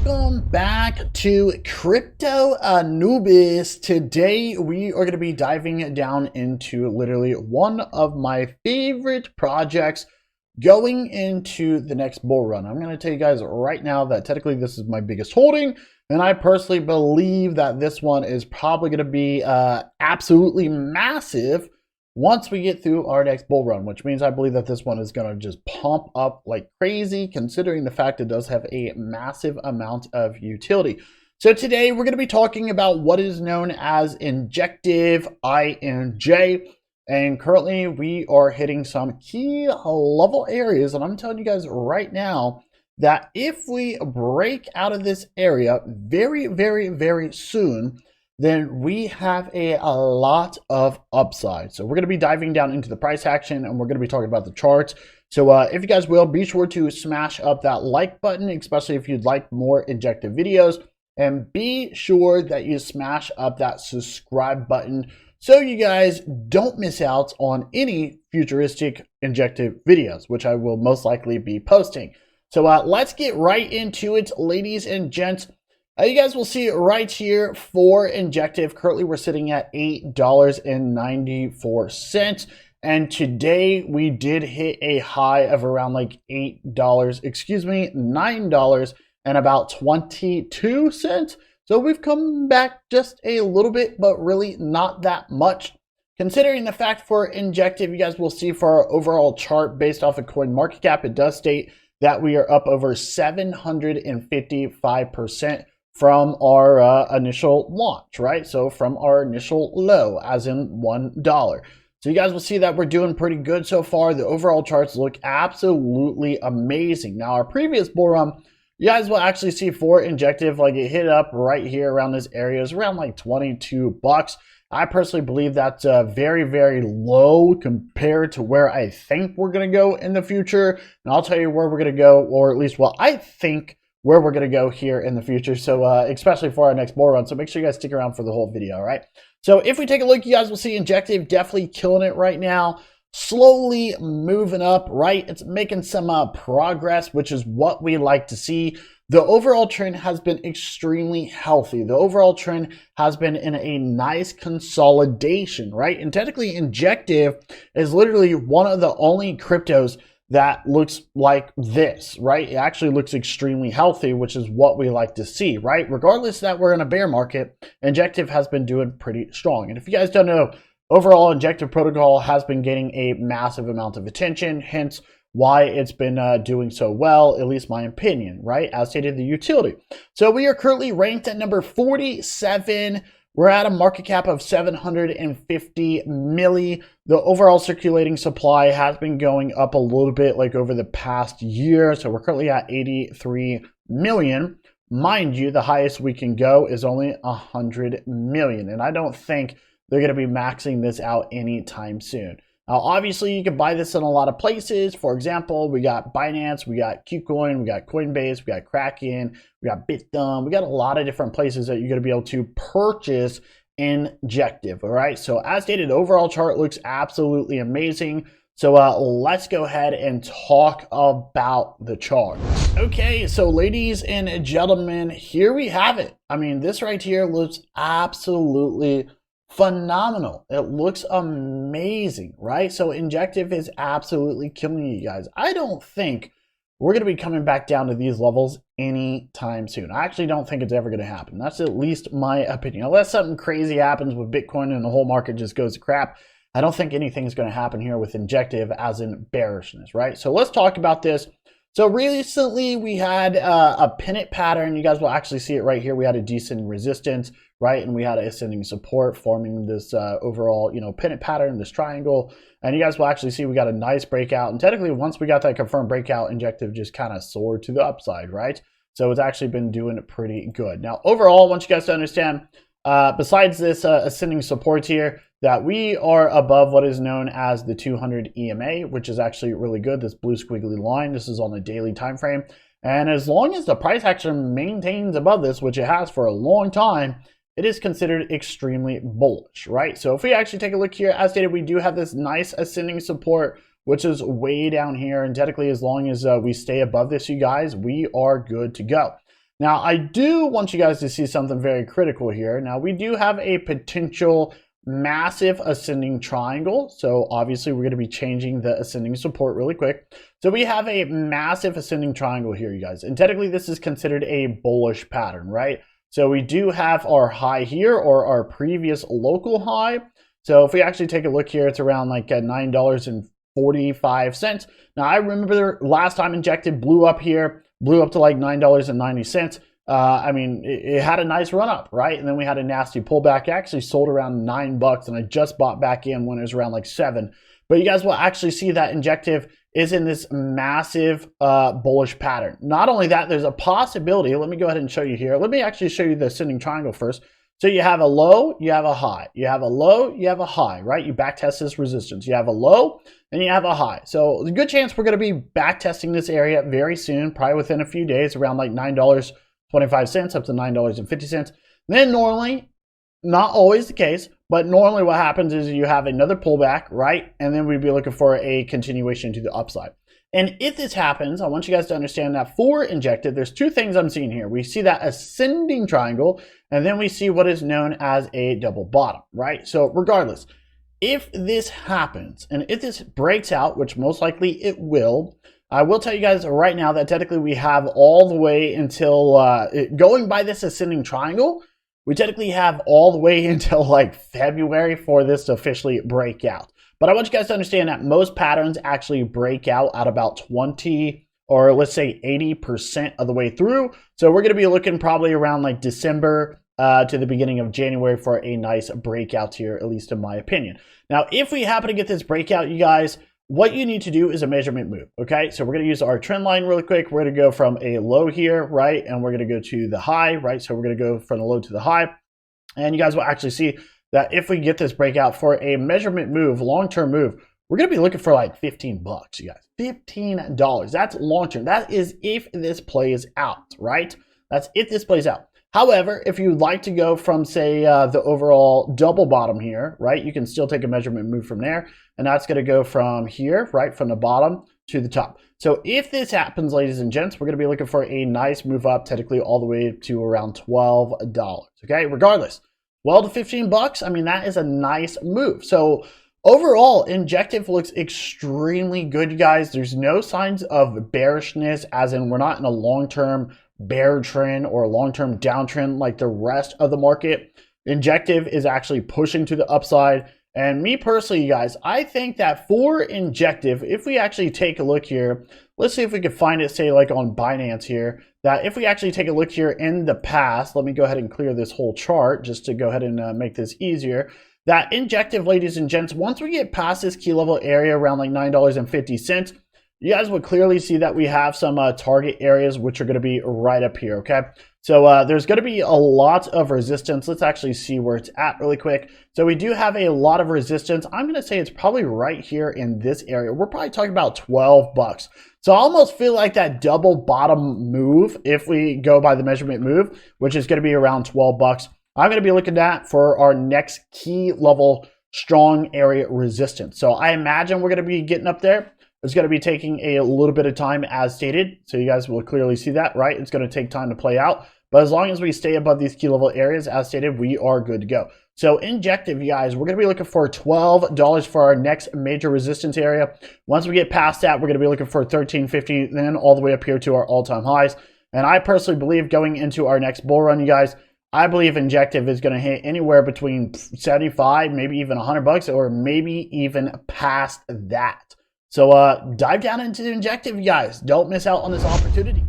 Welcome back to Crypto Anubis. Today we are going to be diving down into literally one of my favorite projects going into the next bull run. I'm going to tell you guys right now that technically this is my biggest holding, and I personally believe that this one is probably going to be absolutely massive once we get through our next bull run, which means I believe that this one is going to just pump up like crazy, considering the fact it does have a massive amount of utility. So today we're going to be talking about what is known as Injective INJ. And currently we are hitting some key level areas. And I'm telling you guys right now that if we break out of this area very soon, then we have a lot of upside. So we're going to be diving down into the price action, and we're going to be talking about the charts. So if you guys will, be sure to smash up that like button, especially if you'd like more Injective videos, and be sure that you smash up that subscribe button so you guys don't miss out on any futuristic Injective videos, which I will most likely be posting. So let's get right into it, ladies and gents. You guys will see it right here for Injective. Currently, we're sitting at $8.94. And today we did hit a high of around like $9 and about 22 cents. So we've come back just a little bit, but really not that much. Considering the fact for Injective, you guys will see for our overall chart based off of CoinMarketCap, it does state that we are up over 755% from our initial launch, right? So from our initial low, as in $1. So you guys will see that we're doing pretty good so far. The overall charts look absolutely amazing. Now, our previous bull run, you guys will actually see for Injective, like it hit up right here around this area. It's around like 22 bucks. I personally believe that's very low compared to where I think we're going to go in the future. And I'll tell you where we're going to go, or at least what I think where we're going to go here in the future. So especially for our next bull run. So make sure you guys stick around for the whole video, all right? So if we take a look, you guys will see Injective definitely killing it right now. Slowly moving up, right? It's making some progress, which is what we like to see. The overall trend has been extremely healthy. The overall trend has been in a nice consolidation, right? And technically Injective is literally one of the only cryptos that looks like this, right? It actually looks extremely healthy, which is what we like to see, right? Regardless that we're in a bear market, Injective has been doing pretty strong. And if you guys don't know, overall Injective Protocol has been getting a massive amount of attention, hence why it's been doing so well, at least my opinion, right? As stated, the utility. So we are currently ranked at number 47. We're at a market cap of 750 milli. The overall circulating supply has been going up a little bit like over the past year. So we're currently at 83 million. Mind you, the highest we can go is only 100 million. And I don't think they're going to be maxing this out anytime soon. Now, obviously, you can buy this in a lot of places. For example, we got Binance, we got KuCoin, we got Coinbase, we got Kraken, we got BitThumb. We got a lot of different places that you're going to be able to purchase Injective, all right? So as stated, the overall chart looks absolutely amazing. So let's go ahead and talk about the chart. Okay, so ladies and gentlemen, here we have it. I mean, this right here looks absolutely phenomenal. It looks amazing, right? So Injective is absolutely killing you guys. I don't think we're going to be coming back down to these levels anytime soon. I actually don't think it's ever going to happen. That's at least my opinion. Unless something crazy happens with Bitcoin and the whole market just goes to crap, I don't think anything's going to happen here with Injective as in bearishness, right? So let's talk about this. So recently we had a pennant pattern. You guys will actually see it right here. We had a descending resistance, right? And we had ascending support forming this overall, pennant pattern, this triangle. And you guys will actually see we got a nice breakout. And technically, once we got that confirmed breakout, Injective just kind of soared to the upside, right? So it's actually been doing pretty good. Now, overall, I want you guys to understand, besides this ascending support here, that we are above what is known as the 200 EMA, which is actually really good. This blue squiggly line, this is on a daily time frame. And as long as the price action maintains above this, which it has for a long time, it is considered extremely bullish, right? So if we actually take a look here, as stated, we do have this nice ascending support, which is way down here. And technically, as long as we stay above this, you guys, we are good to go. Now, I do want you guys to see something very critical here. Now, we do have a potential massive ascending triangle. So obviously we're going to be changing the ascending support really quick. So we have a massive ascending triangle here, you guys. And technically this is considered a bullish pattern, right? So we do have our high here, or our previous local high. So if we actually take a look here, it's around like $9.45. Now I remember last time Injective blew up here, blew up to like $9.90. I mean, it had a nice run up, right? And then we had a nasty pullback. It actually sold around $9, and I just bought back in when it was around like $7. But you guys will actually see that Injective is in this massive bullish pattern. Not only that, there's a possibility. Let me go ahead and show you here. Let me actually show you the ascending triangle first. So you have a low, you have a high. You have a low, you have a high, right? You back test this resistance. You have a low, and you have a high. So there's a good chance we're going to be back testing this area very soon, probably within a few days, around like $9.25 up to $9.50. Then normally, not always the case, but normally what happens is you have another pullback, right? And then we'd be looking for a continuation to the upside. And if this happens, I want you guys to understand that for Injective, there's two things I'm seeing here. We see that ascending triangle, and then we see what is known as a double bottom, right? So regardless, if this happens, and if this breaks out, which most likely it will, I will tell you guys right now that technically we have all the way until, going by this ascending triangle, we technically have all the way until like February for this to officially break out. But I want you guys to understand that most patterns actually break out at about 20, or let's say 80% of the way through. So we're going to be looking probably around like December to the beginning of January for a nice breakout here, at least in my opinion. Now, if we happen to get this breakout, you guys, what you need to do is a measurement move, okay? So we're going to use our trend line really quick. We're going to go from a low here, right? And we're going to go to the high, right? So we're going to go from the low to the high. And you guys will actually see that if we get this breakout for a measurement move, long-term move, we're going to be looking for like $15, you guys. $15. That's long-term. That is if this plays out, right? That's if this plays out. However, if you'd like to go from, say, the overall double bottom here, right, you can still take a measurement move from there. And that's going to go from here, right, from the bottom to the top. So if this happens, ladies and gents, we're going to be looking for a nice move up, technically all the way to around $12. Okay, regardless. Well, to $15, I mean, that is a nice move. So overall, Injective looks extremely good, you guys. There's no signs of bearishness, as in we're not in a long-term bear trend or a long-term downtrend like the rest of the market. Injective is actually pushing to the upside. And me personally, you guys, I think that for Injective, if we actually take a look here, let's see if we can find it, say, like on Binance here, that if we actually take a look here in the past, let me go ahead and clear this whole chart just to go ahead and make this easier, that Injective, ladies and gents, once we get past this key level area around like $9.50, you guys will clearly see that we have some target areas which are going to be right up here, okay? So there's going to be a lot of resistance. Let's actually see where it's at really quick. So we do have a lot of resistance. I'm going to say it's probably right here in this area. We're probably talking about $12. So I almost feel like that double bottom move, if we go by the measurement move, which is going to be around $12, I'm going to be looking at for our next key level strong area resistance. So I imagine we're going to be getting up there. It's going to be taking a little bit of time as stated. So you guys will clearly see that, right? It's going to take time to play out. But as long as we stay above these key level areas, as stated, we are good to go. So Injective, you guys, we're going to be looking for $12 for our next major resistance area. Once we get past that, we're going to be looking for $13.50, then all the way up here to our all-time highs. And I personally believe going into our next bull run, you guys, I believe Injective is going to hit anywhere between 75, maybe even $100, or maybe even past that. So dive down into Injective, you guys. Don't miss out on this opportunity.